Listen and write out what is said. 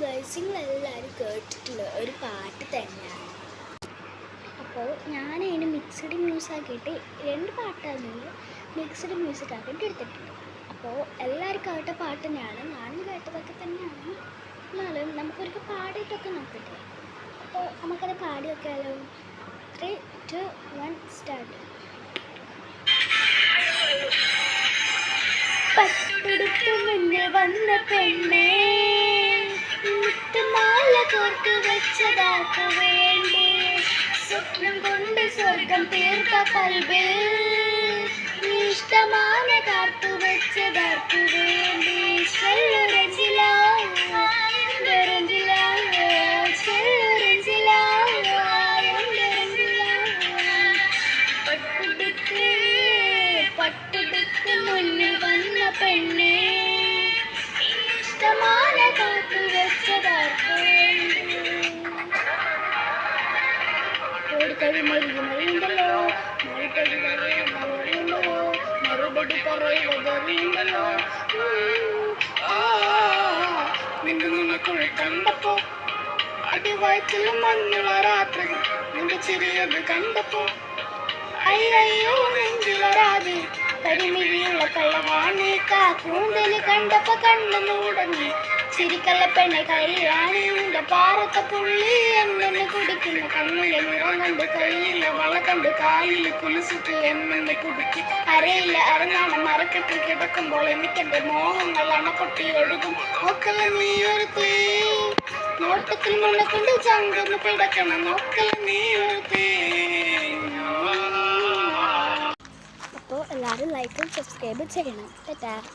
Guys, നിങ്ങളെല്ലാവരും കേട്ടിട്ടുള്ള ഒരു പാട്ട് തന്നെയാണ്. അപ്പോൾ ഞാനതിന് മിക്സ്ഡ് മ്യൂസിക്കാക്കിയിട്ട് 2 പാട്ടാണ് മിക്സ്ഡ് മ്യൂസിക് ആക്കിയിട്ട് എടുത്തിട്ടുണ്ട്. അപ്പോൾ എല്ലാവരും കേട്ട പാട്ട് തന്നെയാണ്, ഞാനും കേട്ടതൊക്കെ തന്നെയാണ്. എന്നാലും നമുക്കൊരു പാടിയിട്ടൊക്കെ നോക്കട്ടെ. അപ്പോൾ നമുക്കത് പാടി വെക്കാമല്ലോ. 3, 2, 1 സ്റ്റാർട്ട്. പട്ടെടുത്ത് മുന്നിൽ വന്ന പെണ്ണേ, മുത്തുമാല കോർത്ത് വെച്ചതാക്കു വേണ്ടി, സ്വപ്നം കൊണ്ട് സ്വർഗം തീർത്ത കൽബിൽ ഇഷ്ടമാന കാത്തു വെച്ചതാക്കു വേണ്ടി. പട്ടെടുത്ത് മുന്നിൽ വന്ന പെണ്ണേ, ഇഷ്ടമാന കാത്തു വെച്ചതാക്കു വേണ്ടി. ഓടിക്കഴി മറിയുണ്ടല്ലോ, മറുപടി പറയുന്നുണ്ടല്ലോ, മറുപടി പറയുന്നതറിയുണ്ടല്ലോ. നിന്റെ കുഴി കണ്ടപ്പോ അടിവയറ്റിലും മഞ്ഞുള്ള രാത്രി, നിന്റെ ചിരിയത് കണ്ടപ്പോ അയ്യോ നെഞ്ചിലൊരാതി, കരിമിഴിയുള്ള കള്ളവാണി കാക്കൂന്തല് കണ്ടപ്പോ കണ്ണു മൂടങ്ങി. ചിരിക്കല്ല പെണ്ണെ കൈയാണ് നിന്റെ പാറത്തെ പുള്ളി, എന്നെ കുടിക്കുന്ന കണ്ണിലെ നിറം കണ്ട്, കയ്യിലെ വള കണ്ട്, കാലിൽ കുലിസിട്ട് എന്നെ കുടിക്ക്. അരയില്ല അരങ്ങാണം മരക്കെട്ടിൽ കിടക്കുമ്പോൾ എനിക്കെന്റെ മോഹങ്ങൾ അണപ്പൊട്ടി ഒഴുകും. നോക്കല്ല നീ ഒരു തീ, നോട്ടത്തിൽ മണ്ണ കൊണ്ട് ചങ്കൊന്ന് പിടക്കണം. നോക്കല്ല നീ ഒരു തീ. അപ്പോൾ എല്ലാവരും ലൈക്കും സബ്സ്ക്രൈബും ചെയ്യണം. ടാറ്റാ.